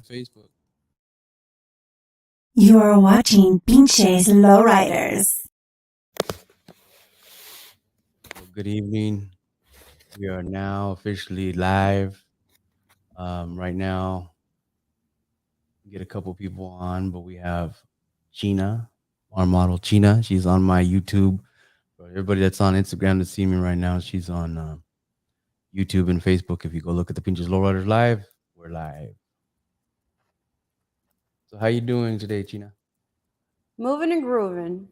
Facebook. You are watching Pinches Lowriders. Well, good evening. We are now officially live. Right now, we get a couple people on, but we have Cheena, our model Cheena. She's on my YouTube. For everybody that's on Instagram to see me right now, she's on YouTube and Facebook. If you go look at the Pinches Lowriders live, we're live. So how you doing today, Cheena? Moving and grooving.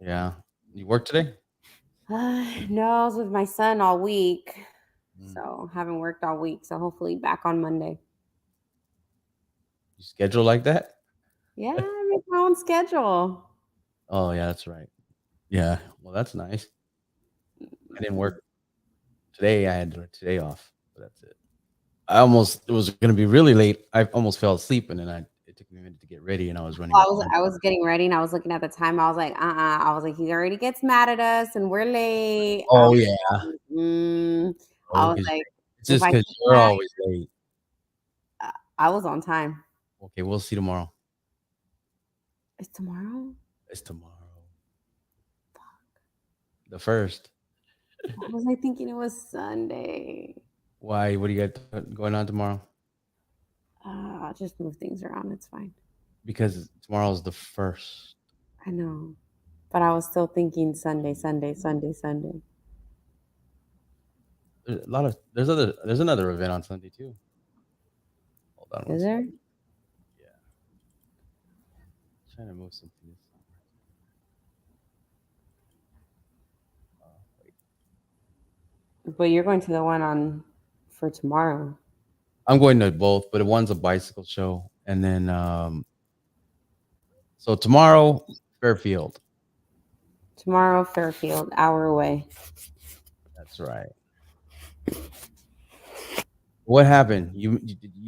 Yeah. You work today? No, I was with my son all week. Mm. So haven't worked all week. So hopefully back on Monday. You schedule like that? Yeah, I make my own schedule. Oh yeah, that's right. Yeah. Well, that's nice. I didn't work today. I had today off, but that's it. It was going to be really late. I almost fell asleep, and then it took me a minute to get ready, and I was running. I was getting ready and I was looking at the time. I was like, I was like, he already gets mad at us and we're late. Oh yeah. I was like, It's just because you're always late. I was on time. Okay, we'll see tomorrow. It's tomorrow? It's tomorrow. Fuck. The 1st. Why was I thinking it was Sunday? Why? What do you got going on tomorrow? I'll just move things around. It's fine. Because tomorrow's the 1st. I know. But I was still thinking Sunday. There's another event on Sunday too. Hold on. Is there? Yeah. I'm trying to move something. But you're going to the one for tomorrow. I'm going to both, but one's a bicycle show, and then so tomorrow Fairfield. Tomorrow Fairfield, hour away. That's right. What happened? You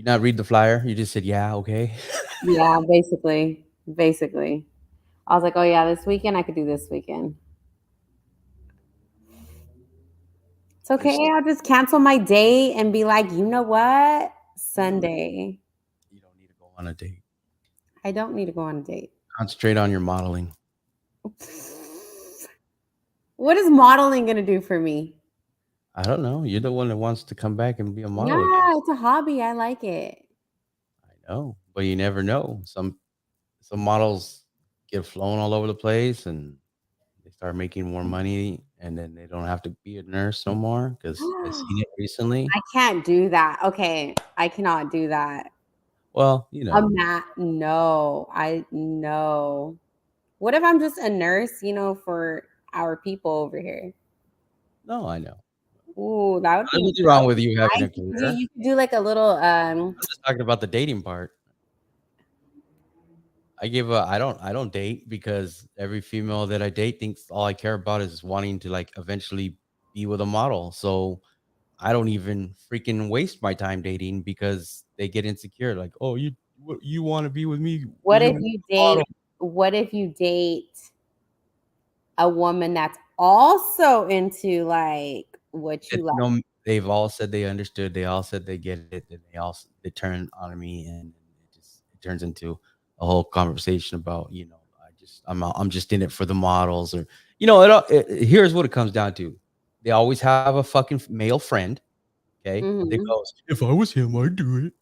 not read the flyer? You just said, yeah, okay. Yeah, basically. I was like, oh yeah, this weekend I could do this weekend. It's okay. I'll just cancel my date and be like, you know what? Sunday. You don't need to go on a date. I don't need to go on a date. Concentrate on your modeling. What is modeling going to do for me? I don't know. You're the one that wants to come back and be a model. Yeah, it's a hobby. I like it. I know, but you never know. Some models get flown all over the place and they start making more money, and then they don't have to be a nurse no more, because I've seen it recently. I can't do that. Okay, I cannot do that. Well, you know. No. What if I'm just a nurse, for our people over here? No, I know. Ooh, that would be nothing wrong with you having a career. You could do like a little I'm just talking about the dating part. I don't date, because every female that I date thinks all I care about is wanting to like eventually be with a model. So I don't even freaking waste my time dating, because they get insecure. Like, oh, you want to be with me? What if you date a woman that's also into like what you like? They've all said they understood. They all said they get it, and they turn on me, and it turns into a whole conversation about, I'm just in it for the models, or here's what it comes down to. They always have a fucking male friend. Okay. Mm-hmm. They go, if I was him, I'd do it.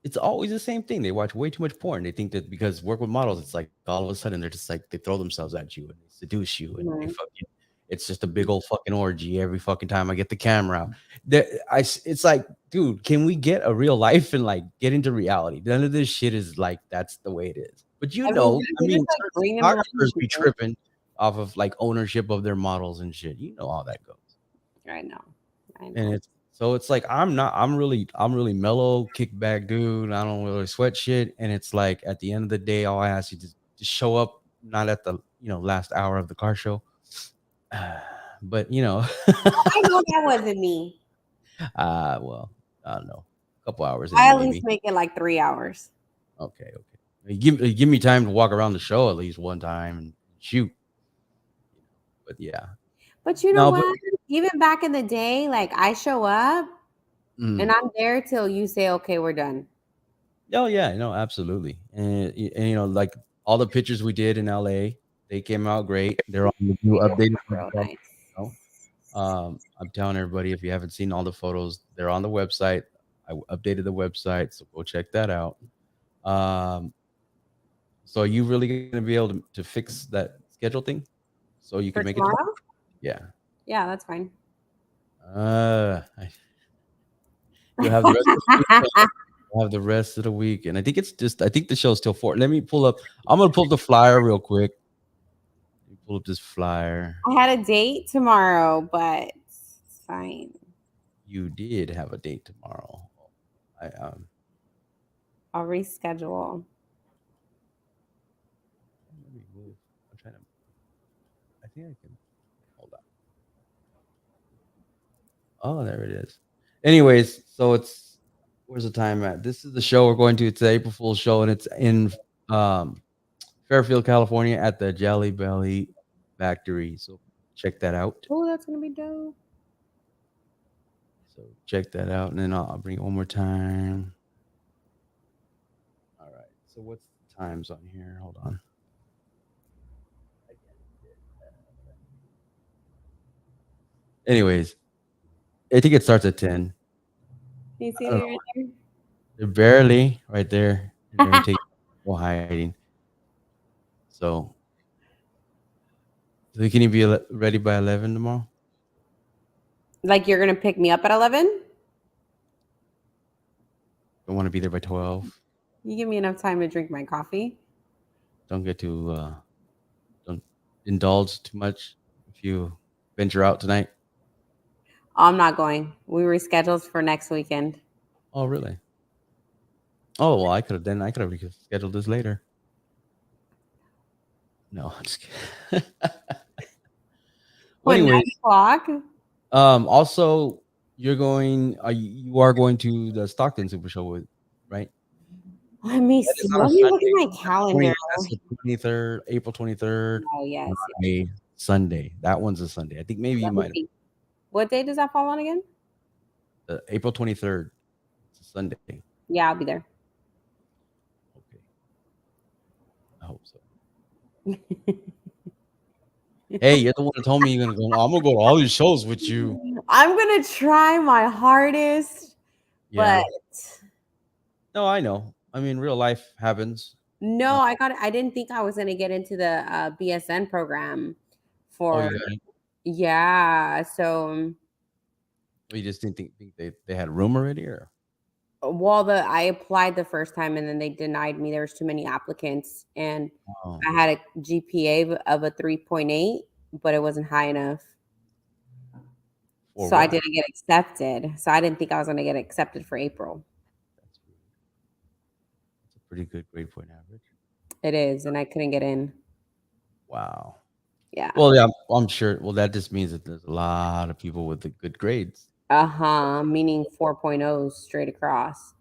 It's always the same thing. They watch way too much porn. They think that because work with models, it's like all of a sudden they're just like, they throw themselves at you and they seduce you, and they fucking, it's just a big old fucking orgy every fucking time I get the camera out. It's like, dude, can we get a real life and like get into reality? None of this shit is like, that's the way it is. But photographers be tripping off of like ownership of their models and shit. You know how that goes. I know. And it's like, I'm really mellow, kickback dude. I don't really sweat shit. And it's like, at the end of the day, all I ask you to show up, not at the last hour of the car show. But I know that wasn't me. Well, I don't know, a couple hours. I at least make it like 3 hours. Okay. Give me time to walk around the show at least one time and shoot. But yeah. But you know what? Even back in the day, like I show up and I'm there till you say, okay, we're done. Oh yeah, no, absolutely. And like all the pictures we did in LA, they came out great. They're on the new They did updated real website. nice. I'm telling everybody if you haven't seen all the photos, they're on the website. Updated the website, so go check that out. Um, so are you really gonna be able to fix that schedule thing so you can For make it tomorrow? tomorrow? Yeah. Yeah, that's fine. I, you'll have the rest of the weekend. You'll have the rest of the week, and I think the show's till 4. Let me pull up. I'm gonna pull up the flyer real quick. Let me pull up this flyer. I had a date tomorrow, but it's fine. You did have a date tomorrow. I I'll reschedule. let me move. I'm trying to. I think I can. Hold on. Oh, there it is. Anyways, so it's where's the time at? This is the show we're going to. It's the April Fool's show, and it's in um, Fairfield, California, at the Jelly Belly Factory. So check that out. Oh, that's gonna be dope. So check that out, and then I'll bring it one more time. All right. So what's the times on here? Hold on. Anyways, I think it starts at 10. You see I don't it know. right there? They're barely right there. They're going to take no hiding. So can you be ready by 11 tomorrow? Like you're gonna pick me up at 11? Don't want to be there by 12. You give me enough time to drink my coffee. Don't get too don't indulge too much if you venture out tonight. I'm not going. We rescheduled for next weekend. Oh, really? Oh, well, I could have scheduled this later. No, I'm just kidding. Well, What, 9 anyways, o'clock? also you are going to the Stockton Super Show with, right? Let me That see. is on a Let me look at Sunday. my calendar. That's the 23rd, April 23rd, Oh, on yes. a Sunday. That one's a Sunday. I think maybe you Let me might have see. What day does that fall on again? April 23rd. It's a Sunday. Yeah, I'll be there. Okay. I hope so. Hey, you're the one that told me you're gonna go. I'm gonna go to all these shows with you. I'm gonna try my hardest, Yeah. but No, I know. I mean, real life happens. no, Uh, I didn't think I was gonna get into the BSN program oh, for you got it. yeah. So You just didn't think they had room already, or well, the I applied the first time and then they denied me. There was too many applicants, and oh, I had a GPA of a 3.8, but it wasn't high enough. for So I what? didn't get accepted. So I didn't think I was gonna get accepted for April. That's weird. That's a pretty good grade point average. It is, and I couldn't get in. Wow. Yeah. Well, yeah, I'm sure. Well, that just means that there's a lot of people with the good grades. Uh-huh. Meaning 4.0s straight across.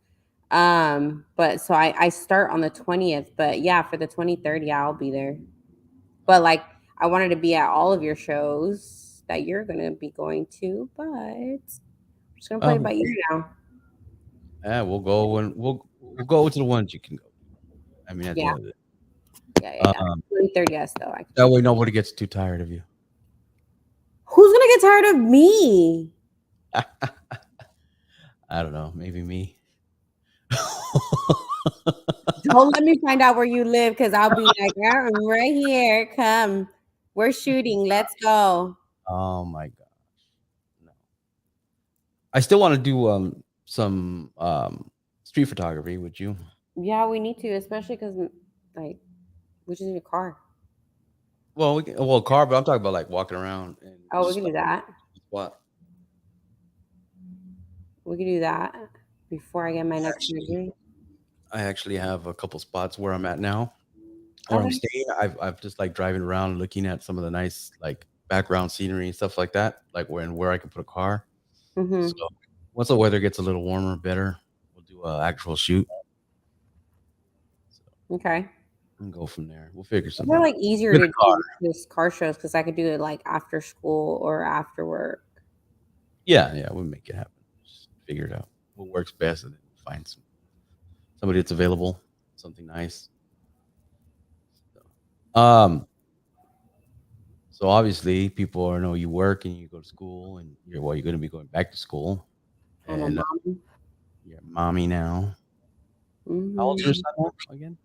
But so I start on the 20th, but yeah, for the 23rd, yeah, I'll be there. But like I wanted to be at all of your shows that you're gonna be going to, but I'm just gonna play it Um, by ear now. yeah, we'll go when we'll go to the ones you can go. I mean, at the Yeah, end of it, yeah, yeah, yeah. um, 23rd, yes, though. that Actually. way nobody gets too tired of you. Who's gonna get tired of me? I don't know, maybe me. Don't let me find out where you live because I'll be like, yeah, I'm right here. Come. We're shooting. Let's go. Oh my gosh, no. I still want to do some street photography. Would you? Yeah, we need to, especially because like we just need a car. Well, well, car, but I'm talking about like walking around and Oh, we just can like do that. what? We can do that before I get my next Actually, surgery. I actually have a couple spots where I'm at now, where I'm Okay. staying. I've just like driving around looking at some of the nice like background scenery and stuff like that, like where I can put a car. So Mm-hmm. once the weather gets a little warmer, better, we'll do a actual shoot. So Okay. and go from there. We'll figure I something feel out like easier with to a car. do just car shows because I could do it like after school or after work. Yeah, yeah, we'll make it happen. Just figure it out. What works best, and then we'll find some. somebody that's available, something nice. Um, so obviously people are know you work and you go to school and you're going to be going back to school And a and mom. you're a mommy now. How old's your Hmm. son now again?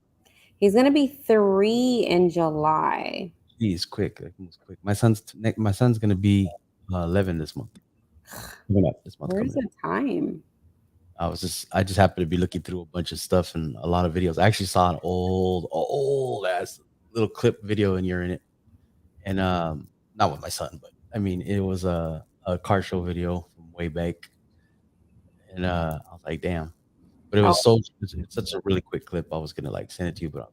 He's gonna be 3 in July. Geez, quick, like moves quick. My son's gonna be 11 this month. Coming up this month Where's coming up. the time? I just happened to be looking through a bunch of stuff and a lot of videos. I actually saw an old ass little clip video and you're in it. And not with my son, but I mean it was a car show video from way back. And I was like, damn. But it How, was it's such a really quick clip. I was gonna like send it to you, but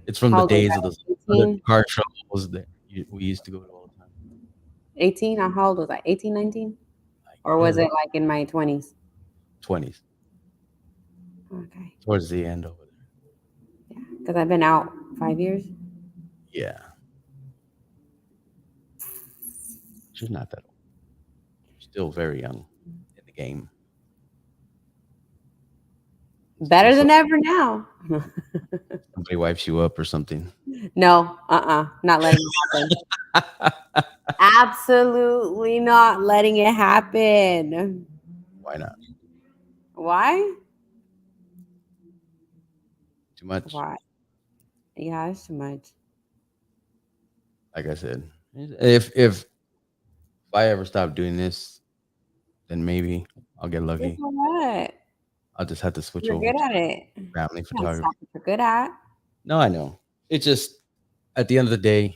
it's from how the old is days of that? those other 18? car shows that we used to go to all the time. 18? How old was I? 18, 19? Like, Or was it like in my 20s? 20s, Okay. towards the end over there. Yeah. Because I've been out 5 years. Yeah, she's not that old. Still very young in the game. Better Until than ever now. somebody wipes you up or something. No, not letting it happen. Absolutely not letting it happen. Why not? Why? Too much. Why? Yeah, it's too much. Like I said, if I ever stop doing this, then maybe I'll get You lucky. know what? I'll just have to switch You're over good to at it. family Can't photography. stop what you're good at. No, I know. It's just at the end of the day,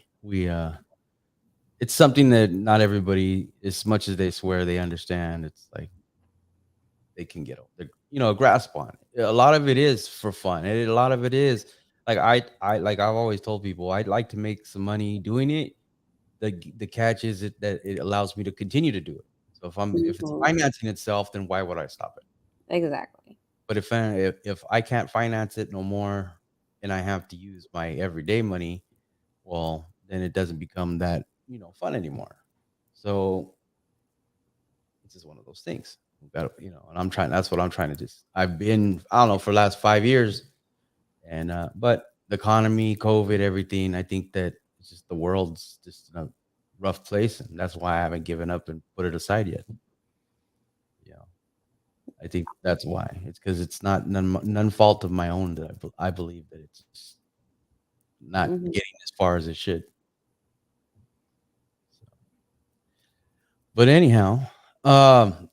it's something that not everybody, as much as they swear they understand, it's like they can get a grasp on it. A lot of it is for fun. A lot of it is like like I've always told people I'd like to make some money doing it. The catch is that it allows me to continue to do it. So if it's Mhm. financing itself, then why would I stop it? Exactly. But if I can't finance it no more and I have to use my everyday money, well, then it doesn't become that, fun anymore. So it's just one of those things. And that's what I'm trying to just, I've been, I don't know, for the last 5 years. And, but the economy, COVID, everything, I think that it's just the world's just in a rough place. And that's why I haven't given up and put it aside yet. Yeah. I think that's why. It's because it's not none fault of my own that I believe that it's just not Hmm. getting as far as it should. So, but anyhow, um,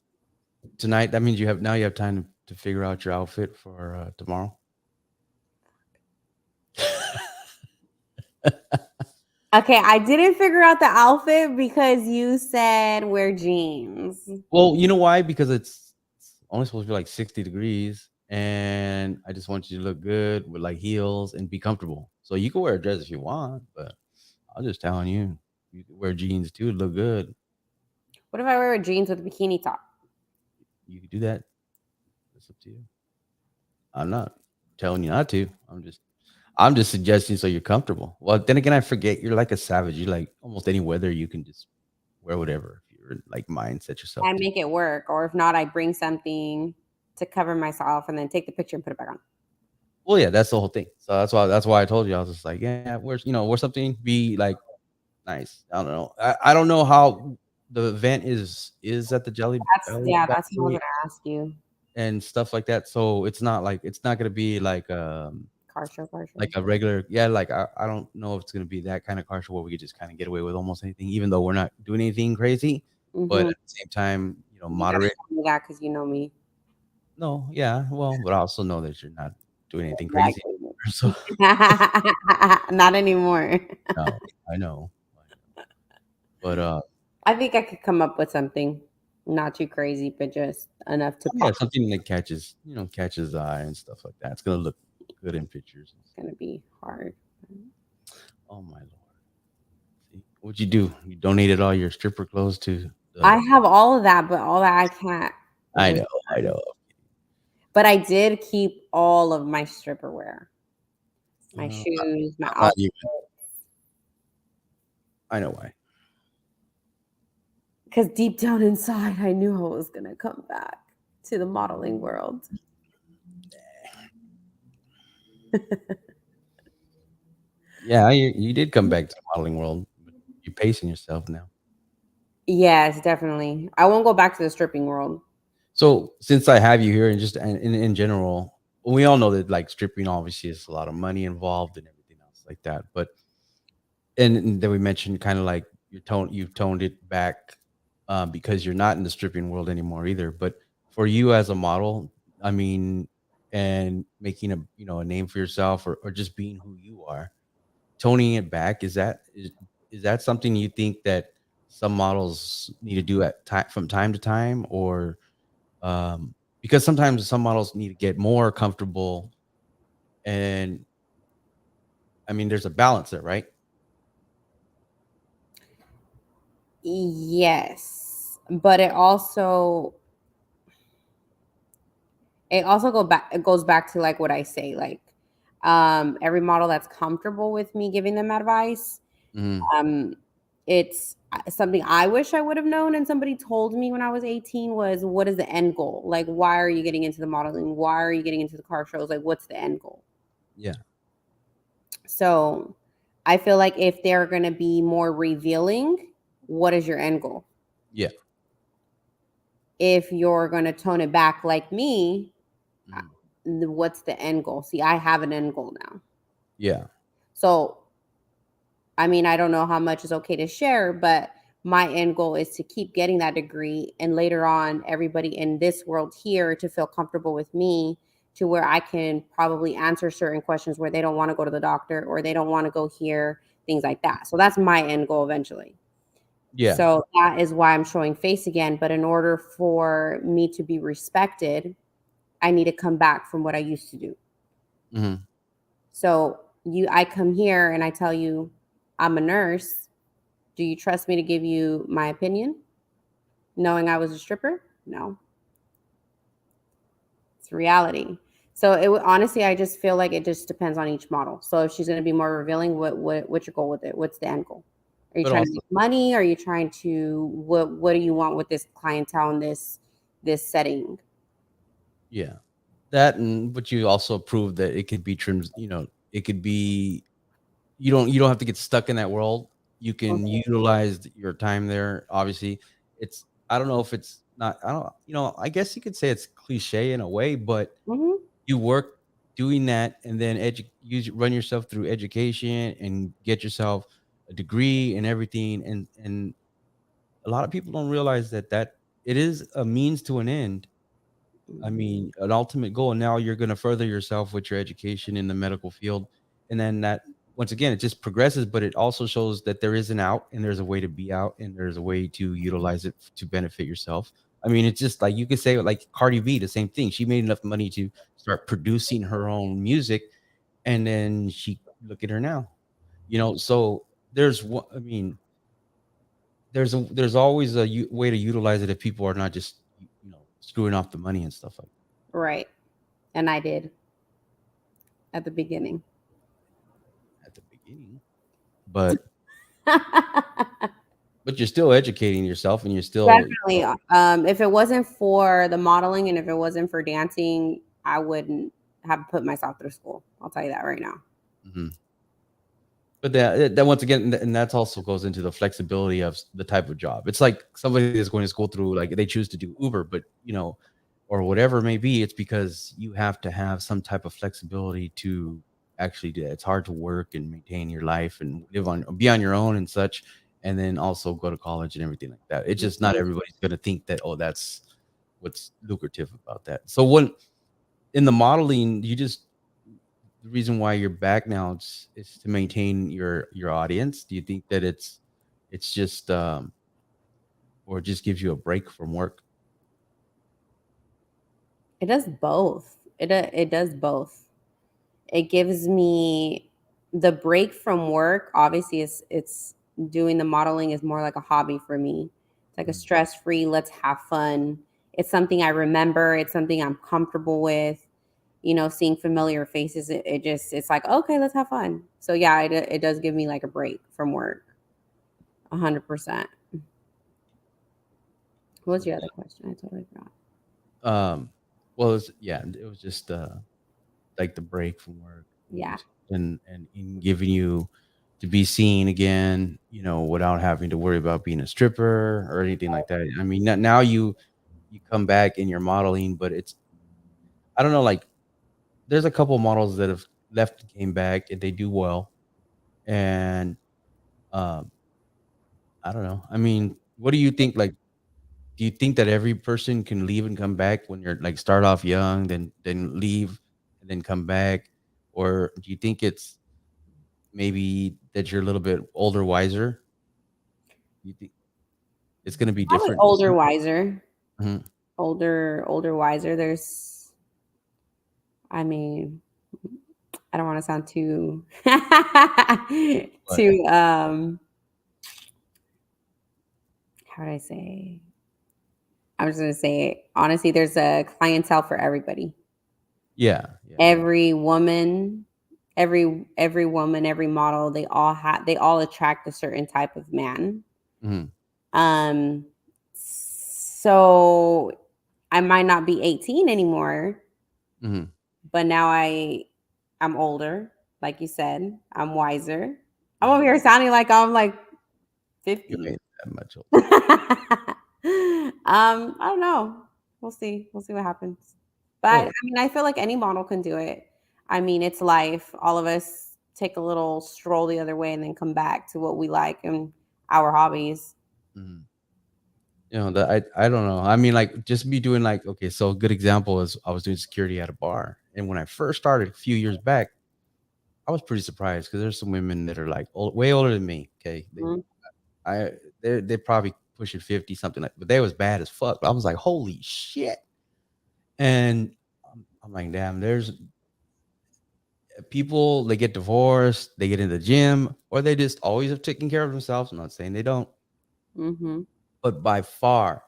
tonight that means you have time to figure out your outfit for tomorrow. Okay, I didn't figure out the outfit because you said wear jeans. Well, you know why? Because it's only supposed to be like 60 degrees, and I just want you to look good with like heels and be comfortable. So you can wear a dress if you want, but I'm just telling you, you can wear jeans too to look good. What if I wear jeans with a bikini top? You can do that. That's up to you. I'm not telling you not to. I'm just suggesting so you're comfortable. Well, then again, I forget you're like a savage. You like almost any weather you can just wear whatever if you're like mindset yourself I to. make it work, or if not, I bring something to cover myself and then take the picture and put it back on. Well, yeah, that's the whole thing. So that's why I told you I was just like, yeah, wear something, be like nice. I don't know. I don't know how the event is at the Jelly Belly That's what I was Factory gonna ask you. and stuff like that. So it's not gonna be Car show, car show. like a regular, yeah, like I don't know if it's gonna be that kind of car show where we could just kind of get away with almost anything, even though we're not doing anything crazy. But Mm-hmm. at the same time, You gotta moderate. tell me that because you know me. No, yeah, well, but I also know that you're not doing anything crazy. Exactly. So Not anymore. no, I know. But I think I could come up with something not too crazy, but just enough to yeah, pop. something that catches the eye and stuff like that. It's gonna look good in pictures. It's gonna be hard. Oh my lord! See, what'd you do? You donated all your stripper clothes to I the. have all of that, but all that I can't I wear. know, I know. But I did keep all of my stripper wear, my Uh, shoes, my I'm not outfit. even. I know why. Because deep down inside, I knew I was gonna come back to the modeling world. Yeah, you did come back to the modeling world, but you're pacing yourself now. Yes, definitely. I won't go back to the stripping world. So since I have you here, and just in general, we all know that like stripping obviously is a lot of money involved and everything else like that. But and then we mentioned kind of like you've toned it back because you're not in the stripping world anymore either. But for you as a model, I mean, and making a a name for yourself, or just being who you are, toning it back, is that something you think that some models need to do at time from time to time, or because sometimes some models need to get more comfortable, and I mean there's a balance there, right? Yes, but it goes back to like what I say, like every model that's comfortable with me giving them advice, Hmm. um it's something I wish I would have known and somebody told me when I was 18 was, what is the end goal? Like, why are you getting into the modeling? Why are you getting into the car shows? Like, what's the end goal? Yeah. So I feel like if they're going to be more revealing, what is your end goal? Yeah. If you're going to tone it back like me, Mhm. what's the end goal? See, I have an end goal now. Yeah. So, I mean, I don't know how much is okay to share, but my end goal is to keep getting that degree and later on everybody in this world here to feel comfortable with me to where I can probably answer certain questions where they don't want to go to the doctor or they don't want to go here, things like that. So that's my end goal eventually. Yeah. So that is why I'm showing face again. But in order for me to be respected, I need to come back from what I used to do. Hmm. So I come here and I tell you I'm a nurse. Do you trust me to give you my opinion? Knowing I was a stripper? No, it's reality. So honestly, I just feel like it just depends on each model. So if she's going to be more revealing, what's your goal with it? What's the end goal? Are you But trying to also, make money? Are you trying to what do you want with this clientele in this setting? yeah, that, and but you also proved that it could be trimmed. It could be, you don't have to get stuck in that world. You can Okay. utilize your time there. Obviously, it's, I don't know if it's not. I don't. I guess you could say it's cliche in a way, but Hmm. you work doing that, and then run yourself through education and get yourself a degree and everything, and a lot of people don't realize that it is a means to an end. I mean, an ultimate goal. And now you're going to further yourself with your education in the medical field. And then that, once again, it just progresses, but it also shows that there is an out, and there's a way to be out, and there's a way to utilize it to benefit yourself. I mean, it's just like you could say, like Cardi B, the same thing. She made enough money to start producing her own music. And then look at her now, so I mean, there's always a way to utilize it if people are not just, screwing off the money and stuff like Right. And I did at the beginning. at the beginning. But you're still educating yourself, and you're still, Definitely. If it wasn't for the modeling and if it wasn't for dancing, I wouldn't have put myself through school. I'll tell you that right now. Mhm. But that once again, and that's also goes into the flexibility of the type of job. It's like somebody that's going to school through, like they choose to do Uber, but or whatever it may be, it's because you have to have some type of flexibility to actually do it. It's hard to work and maintain your life and be on your own and such, and then also go to college and everything like that. It's just not Mhm. everybody's going to think that, oh, that's what's lucrative about that. So when in the modeling, the reason why you're back now is to maintain your audience. Do you think that it's just or just gives you a break from work? It does both. It does both. It gives me the break from work. Obviously, it's doing the modeling is more like a hobby for me. It's like a Mhm. stress free. Let's have fun. It's something I remember. It's something I'm comfortable with. Seeing familiar faces. It's like, okay, let's have fun. So yeah, it does give me like a break from work. 100%. What was So your other question? I totally forgot. yeah, well, it was just like the break from work. Yeah. and in giving you to be seen again, without having to worry about being a stripper or anything like that. I mean, now you come back and you're modeling, but it's I don't know, like there's a couple models that have left and came back and they do well. And um, I don't know. I mean, what do you think? Like, do you think that every person can leave and come back when you're like start off young, then leave and then come back, or do you think it's maybe that you're a little bit older, wiser? You think it's going to be Probably different this older, time? wiser. Mhm. Older, wiser. I mean, I don't want to sound too But too how would I say? I'm just gonna say honestly, there's a clientele for everybody. yeah, yeah. Every woman, every woman, every model, they all attract a certain type of man. Mhm, Um so I might not be 18 anymore, mhm. but now I'm older, like you said. I'm wiser. I'm over Mhm. here sounding like I'm like You 50. ain't that much older. I don't know. We'll see. We'll see what happens. But I Oh, mean, I feel like any model can do it. I mean, it's life. All of us take a little stroll the other way and then come back to what we like and our hobbies. mhm. That I don't know. I mean, like just me doing like okay, so a good example is I was doing security at a bar, and when I first started a few years back, I was pretty surprised because there's some women that are like way older than me. Okay, Mhm. I they're probably pushing 50 something like, but they was bad as fuck. I was like, holy shit! And I'm like, damn, there's people they get divorced, they get in the gym, or they just always have taken care of themselves. I'm not saying they don't, Mhm. but by far,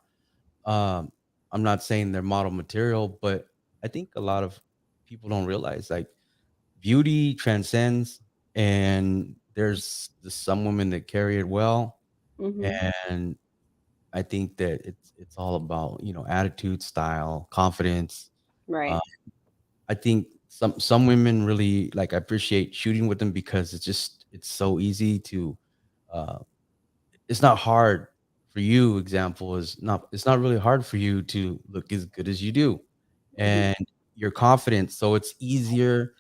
um, I'm not saying they're model material, but I think a lot of people don't realize like beauty transcends, and there's some women that carry it well, Mhm. and I think that it's all about attitude, style, confidence. Uh, Right. I think some women really like I appreciate shooting with them because it's so easy to uh, it's not hard for you. Example is not it's not really hard for you to look as good as you do, Mhm. and you're confident, so it's easier.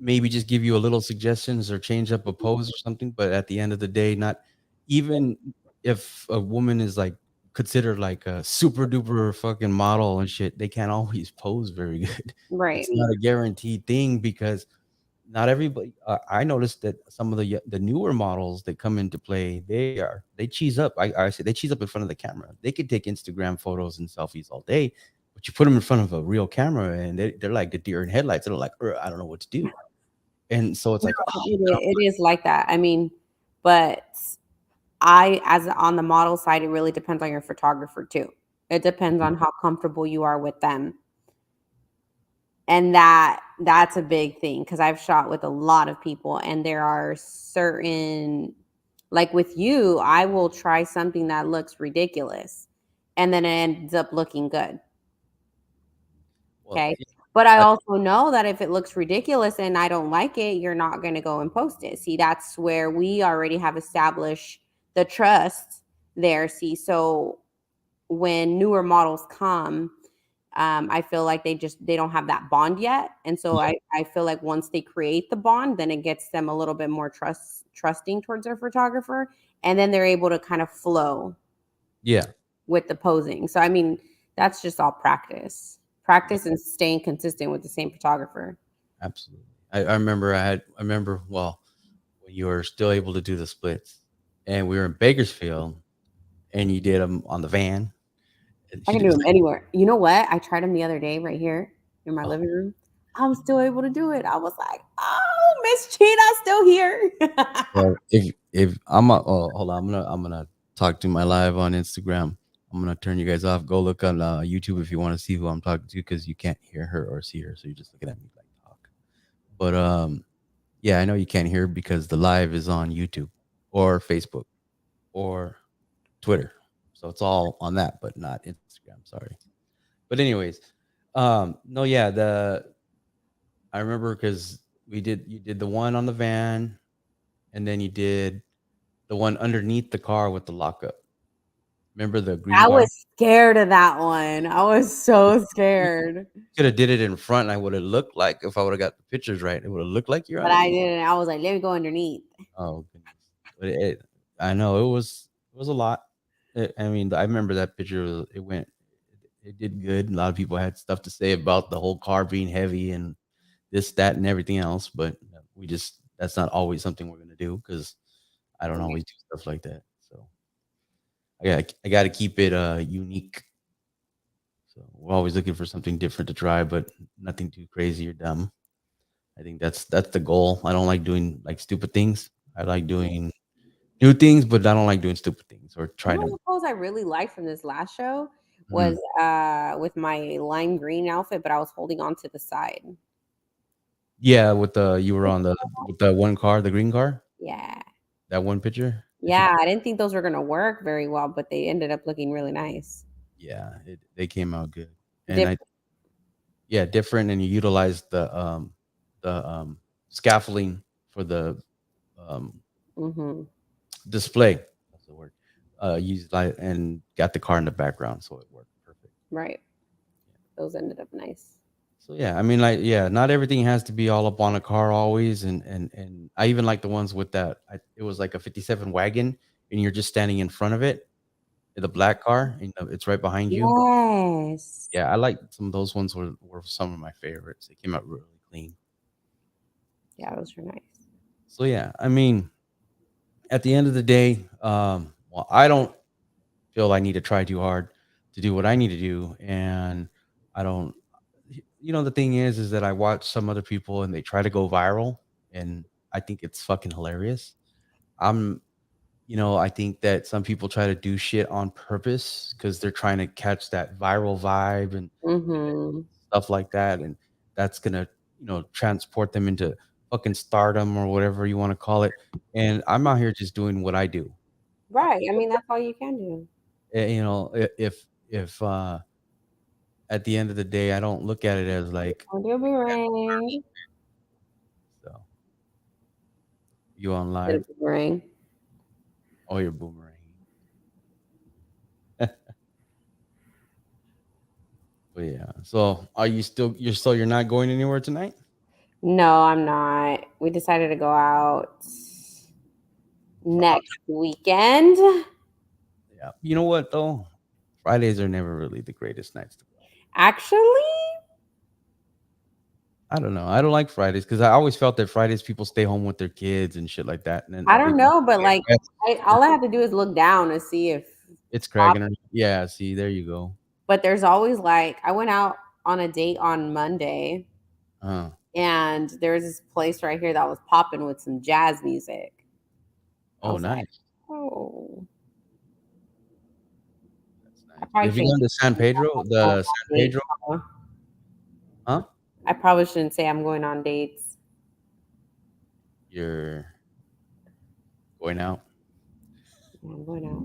Maybe just give you a little suggestions or change up a pose or something, but at the end of the day, not even if a woman is, like, considered, like, a super duper fucking model and shit, they can't always pose very good. Right. It's not a guaranteed thing because not everybody I noticed that some of the newer models that come into play, they cheese up. I say they cheese up in front of the camera. They could take Instagram photos and selfies all day, but you put them in front of a real camera and they're like the deer in headlights. They're like, I don't know what to do." And so it's No, like, oh, it is like that. I mean, but I as on the model side, it really depends on your photographer too. It depends mhm, on how comfortable you are with them. And that's a big thing because I've shot with a lot of people and there are certain like with you, I will try something that looks ridiculous and then it ends up looking good. well, Okay. But I I also know that if it looks ridiculous and I don't like it, you're not going to go and post it. See, that's where we already have established the trust there. See, so when newer models come, I feel like they don't have that bond yet, and so yeah, I feel like once they create the bond, then it gets them a little bit more trusting towards their photographer, and then they're able to kind of flow yeah, with the posing. So I mean, that's just all yeah, practice and staying consistent with the same photographer. absolutely. I remember, well, when you were still able to do the splits, and we were in Bakersfield, and you did them on the van, and I you can did do them anywhere. You know what? I tried them the other day right here in my oh, living room. I'm still able to do it. I was like, oh, Miss Cheetah's still here. well, if I'm hold on, I'm gonna talk to my live on Instagram. I'm gonna turn you guys off. Go look on YouTube if you want to see who I'm talking to because you can't hear her or see her, so you're just looking at me like talk. But yeah, I know you can't hear because the live is on YouTube or Facebook or Twitter, so it's all on that, but not Instagram. Sorry. But anyways, no, yeah, the I remember because You did the one on the van, and then you did the one underneath the car with the lockup. Remember the green I car? was scared of that one. I was so scared. Could have did it in front. And I would have looked like if I would have got the pictures right, it would have looked like you're But I underneath. didn't. I was like, let me go underneath. Oh goodness! But I know it was a lot. I mean, I remember that picture. It went. It did good. A lot of people had stuff to say about the whole car being heavy and this, that, and everything else. But we just that's not always something we're gonna do because I don't Right. always do stuff like that. So I got to keep it unique. So we're always looking for something different to try, but nothing too crazy or dumb. I think that's the goal. I don't like doing like stupid things. I like doing new things, but I don't like doing stupid things or You trying know to. the pose I really liked from this last show was Mhm. with my lime green outfit, but I was holding on to the side. Yeah, with the you were on the with the one car, the green car, Yeah. that one picture. I think Yeah, I didn't think those were gonna work very well, but they ended up looking really nice. yeah, they came out good, and I Different. yeah different, and you utilized the scaffolding for the um Mm-hmm. display. That's the word. Used like and got the car in the background, so it worked perfect. Right. Those ended up nice. So yeah, I mean, like, yeah, not everything has to be all up on a car always, and I even like the ones with that. It was like a '57 wagon, and you're just standing in front of it, the black car, and it's right behind you. Yes. Yeah, I like some of those ones were some of my favorites. They came out really clean. Yeah, those were nice. So yeah, I mean, at the end of the day, well, I don't feel I need to try too hard to do what I need to do, and I don't. The thing is that I watch some other people and they try to go viral, and I think it's fucking hilarious. I'm, I think that some people try to do shit on purpose because they're trying to catch that viral vibe and Mm-hmm. stuff like that, and that's gonna, transport them into fucking stardom or whatever you want to call it. And I'm out here just doing what I do. I, Right. I mean, that's all you can do. if at the end of the day, I don't look at it as like Don't do a boomerang. so you on Did a live. boomerang. Oh, you're boomerang. But yeah. So you're not going anywhere tonight? No, I'm not. We decided to go out next weekend. Yeah. You know what though? Fridays are never really the greatest nights to go out. Actually, I don't know. I don't like Fridays because I always felt that Fridays people stay home with their kids and shit like that. And I then they don't know, but get like, rest. all I have to do is look down to see if It's pop. cracking her. Yeah, see, there you go. But there's always like, I went out on a date on Monday, Uh, and there's this place right here that was popping with some jazz music. I oh was like, nice. oh, That's I nice. probably Have you shouldn't gone to San Pedro? go on The San dates. Pedro? Huh? I probably shouldn't say I'm going on dates. You're going out. Yeah, I'm going out.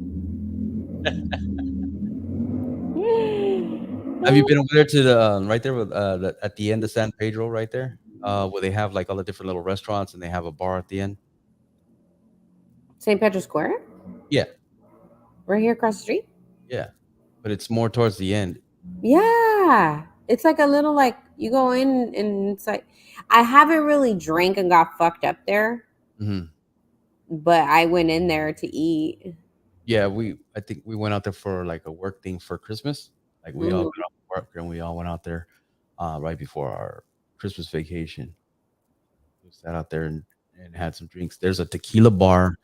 Have you been over there to the right there with at the end of San Pedro right there? Where they have like all the different little restaurants and they have a bar at the end. St. Peter's Square? Yeah, Right here across the street? yeah. But it's more towards the end. Yeah. It's like a little like you go in and it's like I haven't really drank and got fucked up there, Hmm. but I went in there to eat. Yeah, I think we went out there for like a work thing for Christmas. Like we all Mhm. got off work and we all went out there right before our Christmas vacation. We sat out there and had some drinks. There's a tequila bar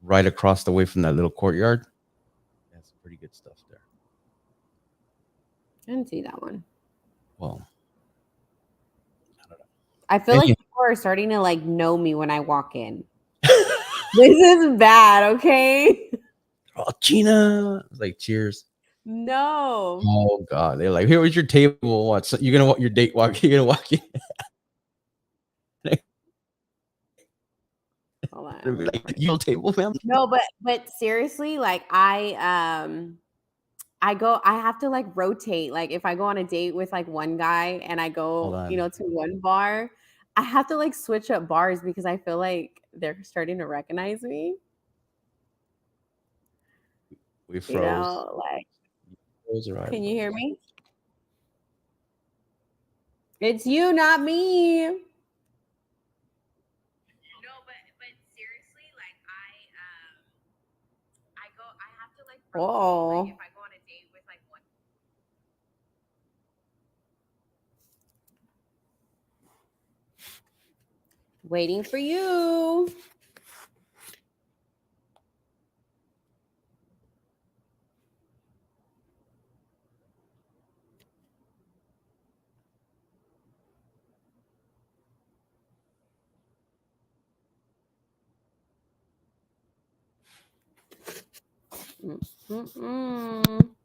right across the way from that little courtyard. That's some pretty good stuff there. I didn't see that one. Well, I don't I feel like know. people are starting to like know me when I walk in. This is bad, okay? Oh, Cheena. It's like cheers. No. Oh God. They're like, here was your table. What? So you're gonna walk your date walk, you're gonna walk in. Hold They'll be on. like, you on table, fam? No, but seriously, like I have to like rotate. Like if I go on a date with like one guy and I Hold go, on. to one bar, I have to like switch up bars because I feel like they're starting to recognize me. We froze. You know, like, can you hear me? It's you, not me. No, but seriously, like I have to like, like if I go on a date with like one. Waiting for you. Mm-mm.